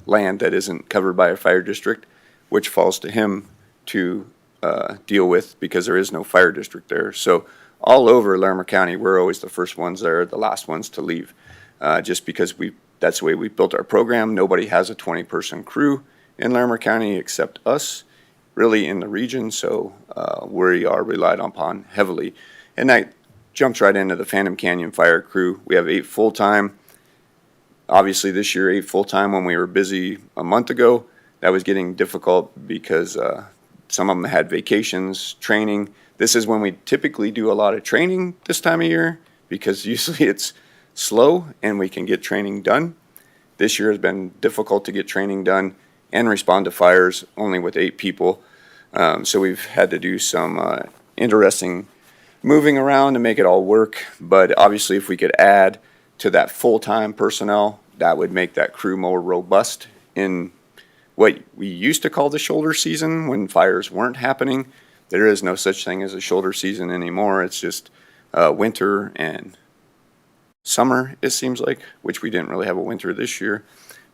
land that isn't covered by a fire district, which falls to him to deal with because there is no fire district there. So all over Larimer County, we're always the first ones there, the last ones to leave, just because that's the way we built our program. Nobody has a 20-person crew in Larimer County except us, really, in the region. So we are relied upon heavily. And that jumps right into the Phantom Canyon Fire crew. We have 8 full-time. Obviously, this year, 8 full-time. When we were busy a month ago, that was getting difficult because some of them had vacations, training. This is when we typically do a lot of training this time of year because usually it's slow and we can get training done. This year has been difficult to get training done and respond to fires only with 8 people. So we've had to do some interesting moving around to make it all work. But obviously if we could add to that full-time personnel, that would make that crew more robust in what we used to call the shoulder season when fires weren't happening. There is no such thing as a shoulder season anymore. It's just winter and summer, it seems like, which we didn't really have a winter this year.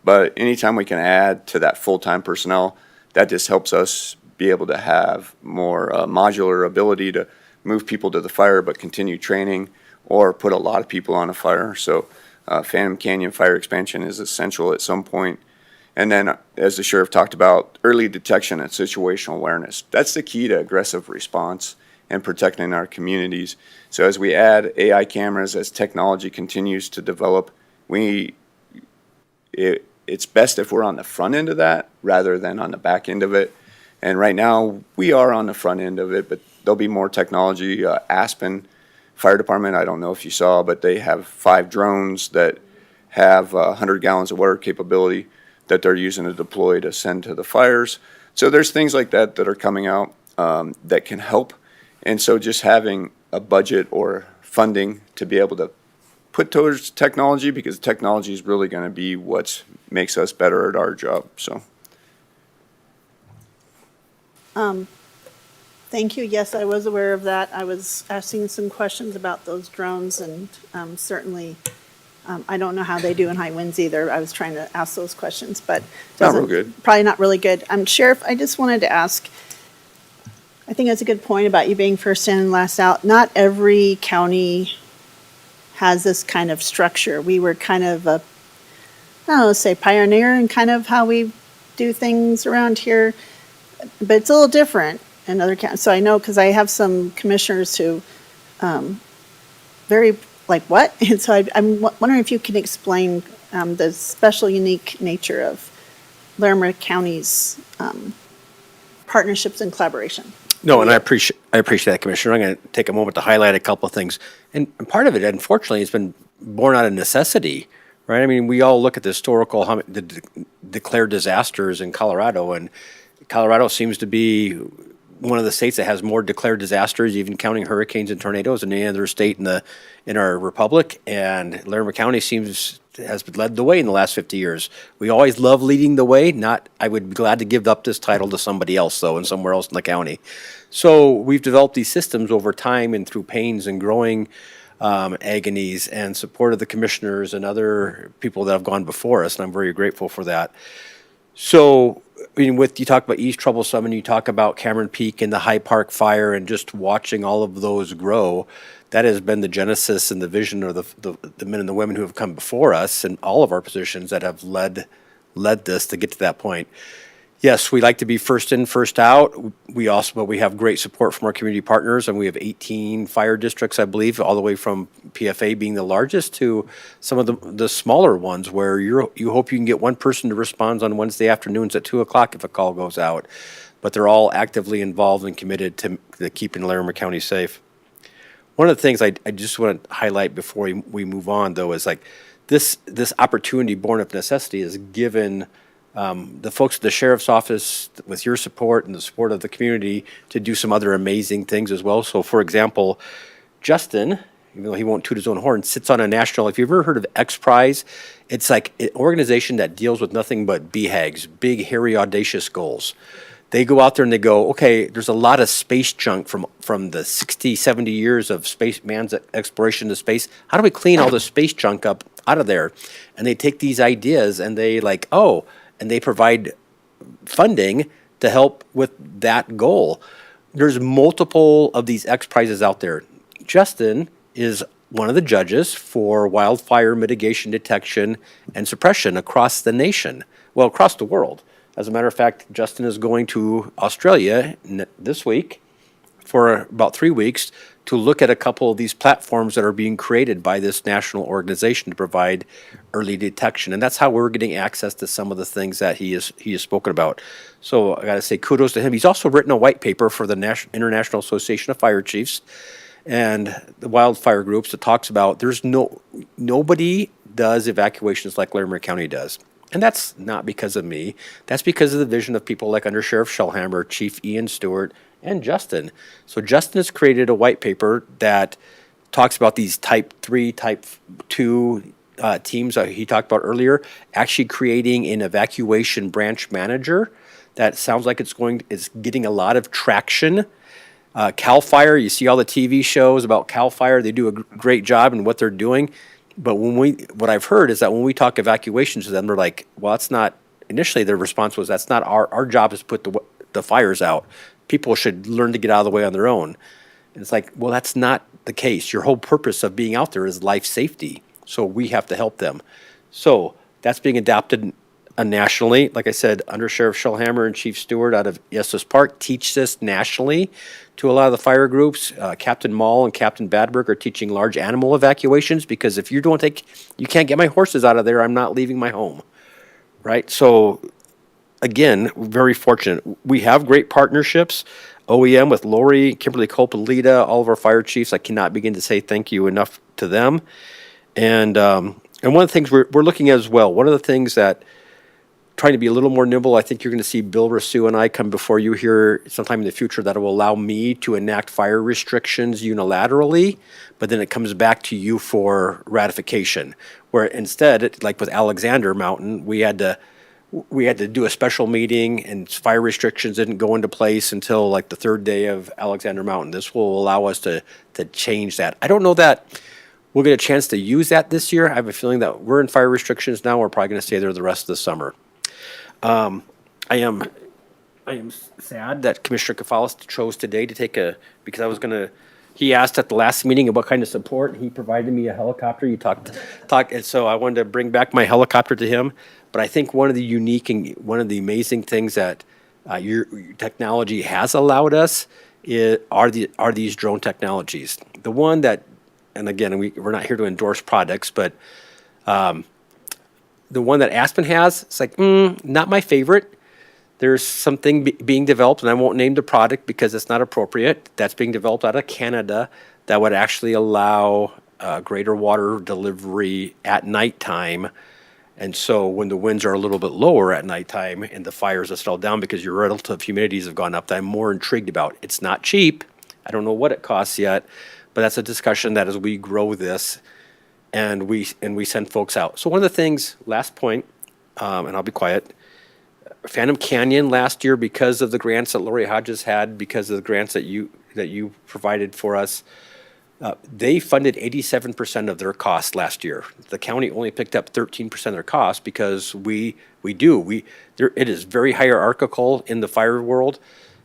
But anytime we can add to that full-time personnel, that just helps us be able to have more modular ability to move people to the fire but continue training or put a lot of people on a fire. So Phantom Canyon Fire expansion is essential at some point. And then, as the sheriff talked about, early detection and situational awareness. That's the key to aggressive response and protecting our communities. So as we add AI cameras, as technology continues to develop, it's best if we're on the front end of that rather than on the back end of it. And right now, we are on the front end of it, but there'll be more technology. Aspen Fire Department, I don't know if you saw, but they have 5 drones that have 100 gallons of water capability that they're using to deploy to send to the fires. So there's things like that that are coming out that can help. And so just having a budget or funding to be able to put towards technology, because technology is really going to be what makes us better at our job. So. Thank you. Yes, I was aware of that. I was asking some questions about those drones, and certainly I don't know how they do in high winds either. I was trying to ask those questions, but Not real good. Probably not really good. Sheriff, I just wanted to ask, I think that's a good point about you being first in and last out. Not every county has this kind of structure. We were kind of I don't know, say pioneer in kind of how we do things around here, but it's a little different. in other counties? So I know, because I have some commissioners who, very, like, what? And so I'm wondering if you can explain the special, unique nature of Larimer County's partnerships and collaboration. No, and I appreciate that, Commissioner. I'm going to take a moment to highlight a couple of things. And part of it, unfortunately, has been born out of necessity, right? I mean, we all look at the historical, declared disasters in Colorado, and Colorado seems to be one of the states that has more declared disasters, even counting hurricanes and tornadoes, than any other state in our republic. And Larimer County has led the way in the last 50 years. We always love leading the way. I would be glad to give up this title to somebody else, though, and somewhere else in the county. So we've developed these systems over time and through pains and growing agonies and support of the commissioners and other people that have gone before us, and I'm very grateful for that. So, I mean, you talk about East Troublesome, and you talk about Cameron Peak and the High Park Fire, and just watching all of those grow, that has been the genesis and the vision of the men and the women who have come before us in all of our positions that have led this to get to that point. Yes, we like to be first in, first out. But we have great support from our community partners, and we have 18 fire districts, I believe, all the way from PFA being the largest to some of the smaller ones, where you hope you can get one person to respond on Wednesday afternoons at 2:00 if a call goes out. But they're all actively involved and committed to keeping Larimer County safe. One of the things I just want to highlight before we move on, though, is like this opportunity born of necessity is given the folks at the sheriff's office, with your support and the support of the community, to do some other amazing things as well. So, for example, Justin, even though he won't toot his own horn, sits on a national, if you've ever heard of X Prize, it's like an organization that deals with nothing but BHAGs, big, hairy, audacious goals. They go out there and they go, okay, there's a lot of space junk from the 60, 70 years of man's exploration of space. How do we clean all the space junk up out of there? And they take these ideas and they and they provide funding to help with that goal. There's multiple of these X Prizes out there. Justin is one of the judges for wildfire mitigation, detection, and suppression across the nation, well, across the world. As a matter of fact, Justin is going to Australia this week for about 3 weeks to look at a couple of these platforms that are being created by this national organization to provide early detection. And that's how we're getting access to some of the things that he has spoken about. So I got to say kudos to him. He's also written a white paper for the International Association of Fire Chiefs and the wildfire groups that talks about nobody does evacuations like Larimer County does. And that's not because of me. That's because of the vision of people like Under Sheriff Shellhammer, Chief Ian Stewart, and Justin. So Justin has created a white paper that talks about these Type 3, Type 2 teams that he talked about earlier, actually creating an evacuation branch manager that sounds like it's getting a lot of traction. CAL FIRE, you see all the TV shows about CAL FIRE. They do a great job in what they're doing. But what I've heard is that when we talk evacuations to them, they're like, well, that's not, initially their response was, that's not our job is to put the fires out. People should learn to get out of the way on their own. And it's like, well, that's not the case. Your whole purpose of being out there is life safety. So we have to help them. So that's being adopted nationally. Like I said, Under Sheriff Shellhammer and Chief Stewart out of Estes Park teach this nationally to a lot of the fire groups. Captain Mall and Captain Badberg are teaching large animal evacuations, because if you can't get my horses out of there, I'm not leaving my home, right? So again, very fortunate. We have great partnerships. OEM with Lori, Kimberly Copolita, all of our fire chiefs. I cannot begin to say thank you enough to them. And one of the things we're looking at as well, one of the things that, trying to be a little more nimble, I think you're going to see Bill Rasu and I come before you here sometime in the future that will allow me to enact fire restrictions unilaterally, but then it comes back to you for ratification. Where instead, like with Alexander Mountain, we had to do a special meeting, and fire restrictions didn't go into place until like the third day of Alexander Mountain. This will allow us to change that. I don't know that we'll get a chance to use that this year. I have a feeling that we're in fire restrictions now. We're probably going to stay there the rest of the summer. I am sad that Commissioner Kafalis chose today to because he asked at the last meeting what kind of support. He provided me a helicopter. You talked, and so I wanted to bring back my helicopter to him. But I think one of the unique and one of the amazing things that Your technology has allowed us are these drone technologies. The one that, and again, we're not here to endorse products, but the one that Aspen has, it's like, not my favorite. There's something being developed, and I won't name the product because it's not appropriate. That's being developed out of Canada that would actually allow greater water delivery at nighttime. And so when the winds are a little bit lower at nighttime and the fires have settled down because your relative humidities have gone up, that I'm more intrigued about. It's not cheap. I don't know what it costs yet, but that's a discussion that as we grow this and we send folks out. So one of the things, last point, and I'll be quiet, Phantom Canyon last year, because of the grants that Lori Hodges had, because of the grants that you provided for us, they funded 87% of their cost last year. The county only picked up 13% of their cost because it is very hierarchical in the fire world.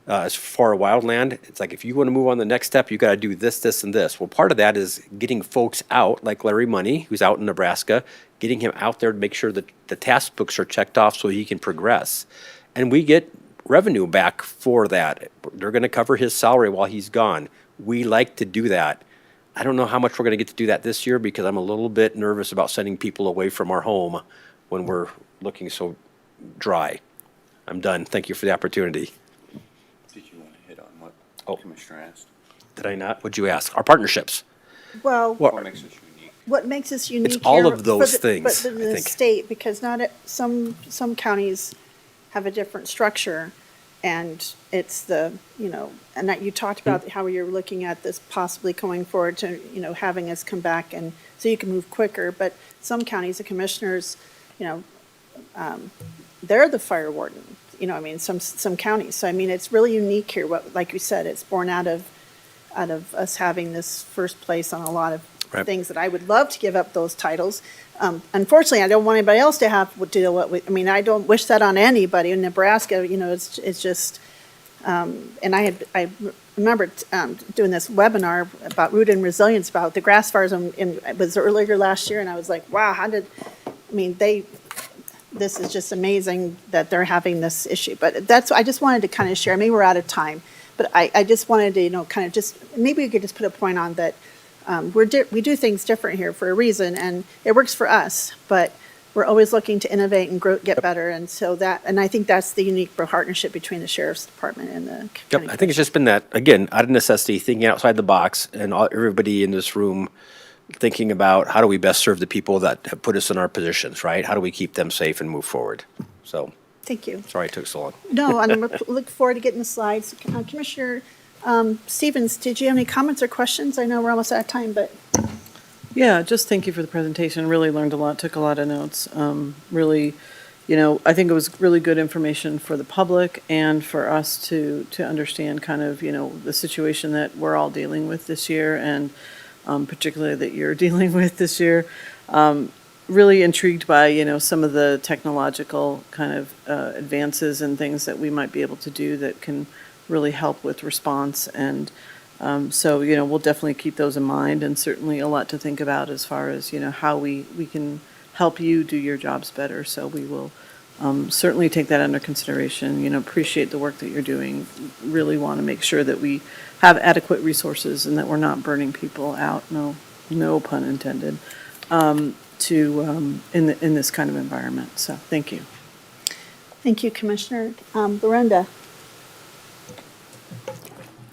As far as wildland, it's like if you want to move on the next step, you got to do this, this, and this. Well, part of that is getting folks out, like Larry Money, who's out in Nebraska, getting him out there to make sure that the task books are checked off so he can progress. And we get revenue back for that. They're going to cover his salary while he's gone. We like to do that. I don't know how much we're going to get to do that this year because I'm a little bit nervous about sending people away from our home when we're looking so dry. I'm done. Thank you for the opportunity. Did you want to hit on what Commissioner asked? Did I not? What'd you ask? Our partnerships. Well, What makes us unique? what makes us unique all here of those for things, but I the think. state, because some counties have a different structure, and it's and that you talked about how you're looking at this possibly going forward to, having us come back and so you can move quicker, but some counties, the commissioners, they're the fire warden, some counties. So, it's really unique here. Like you said, it's born out of us having this first place on a lot of Right. things that I would love to give up those titles. Unfortunately, I don't want anybody else to have to deal with. I don't wish that on anybody in Nebraska. It's just. And I remember doing this webinar about root and resilience about the grass fires. It was earlier last year, and I was like, wow, this is just amazing that they're having this issue. But I just wanted to kind of share. Maybe we're out of time, but I just wanted to, kind of just, maybe we could just put a point on that. We do things different here for a reason, and it works for us, but we're always looking to innovate and grow, get better. And I think that's the unique partnership between the sheriff's department and the county. Yep, I think it's just been that, again, out of necessity, thinking outside the box, and everybody in this room thinking about how do we best serve the people that have put us in our positions, right? How do we keep them safe and move forward? So, Thank you. sorry it took so long. No, and I look forward to getting the slides. Commissioner Stevens, did you have any comments or questions? I know we're almost out of time, but. Yeah, just thank you for the presentation. Really learned a lot, took a lot of notes. Really, I think it was really good information for the public and for us to understand kind of, the situation that we're all dealing with this year, and particularly that you're dealing with this year. Really intrigued by, some of the technological kind of advances and things that we might be able to do that can really help with response. And so, we'll definitely keep those in mind, and certainly a lot to think about as far as, how we can help you do your jobs better. So we will certainly take that under consideration, appreciate the work that you're doing, really want to make sure that we have adequate resources and that we're not burning people out, no pun intended, in this kind of environment. So thank you. Thank you, Commissioner. Lorenda.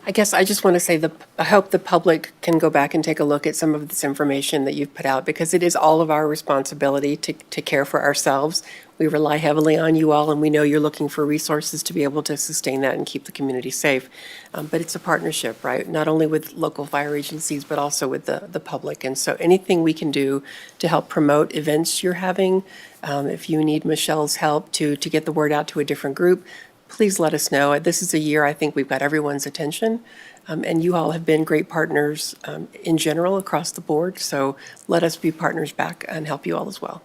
I guess I just want to say I hope the public can go back and take a look at some of this information that you've put out, because it is all of our responsibility to care for ourselves. We rely heavily on you all, and we know you're looking for resources to be able to sustain that and keep the community safe. But it's a partnership, right? Not only with local fire agencies, but also with the public. And so anything we can do to help promote events you're having, if you need Michelle's help to get the word out to a different group, please let us know. This is a year I think we've got everyone's attention, and you all have been great partners in general across the board. So let us be partners back and help you all as well.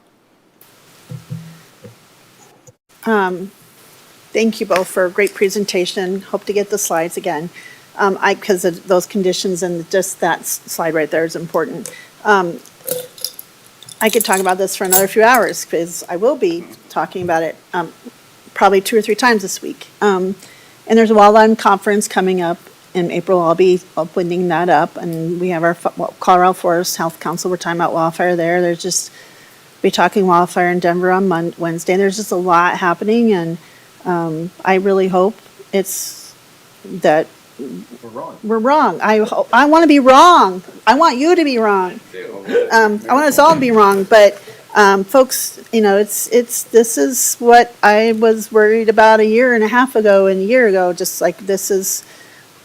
Thank you both for a great presentation. Hope to get the slides again, because of those conditions, and just that slide right there is important. I could talk about this for another few hours because I will be talking about it. probably 2 or 3 times this week. And there's a wildland conference coming up in April. I'll be opening that up, and we have our Colorado Forest Health Council. We're talking about wildfire there. There's just be talking wildfire in Denver on Wednesday. There's just a lot happening, and I really hope it's that we're wrong. I want to be wrong. I want you to be wrong. I want us all to be wrong, but folks, this is what I was worried about a year and a half ago and a year ago. Just like this is,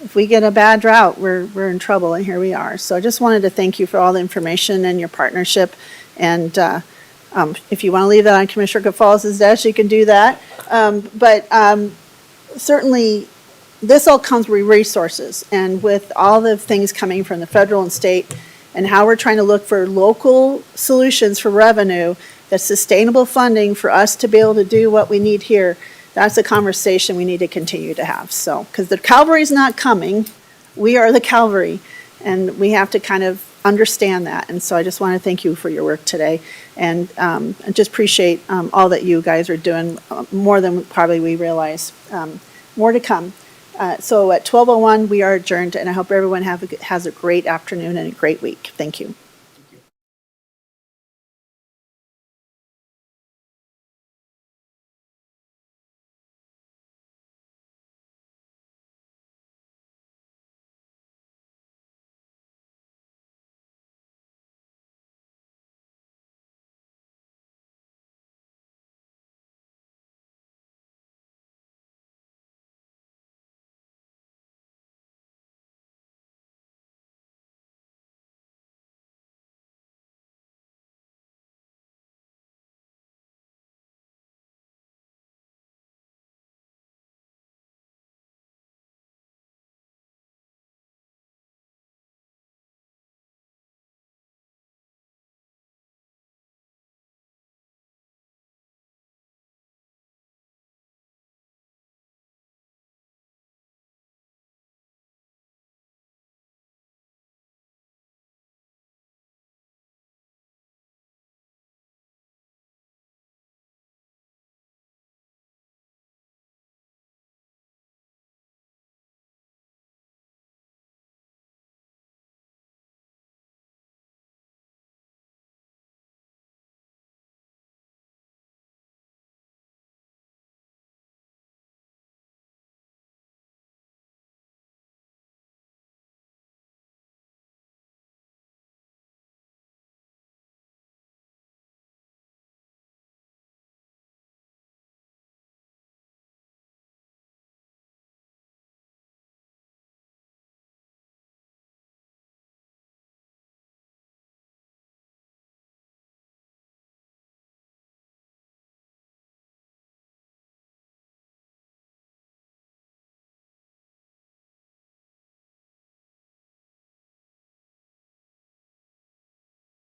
if we get a bad drought, we're in trouble, and here we are. So I just wanted to thank you for all the information and your partnership. And if you want to leave that on Commissioner Gonzalez's desk, you can do that. But certainly, this all comes with resources, and with all the things coming from the federal and state, and how we're trying to look for local solutions for revenue, that's sustainable funding for us to be able to do what we need here. That's a conversation we need to continue to have. So, because the cavalry's not coming, we are the cavalry, and we have to kind of understand that. And so I just want to thank you for your work today, and just appreciate all that you guys are doing, more than probably we realize. More to come. So at 12:01, we are adjourned, and I hope everyone has a great afternoon and a great week. Thank you.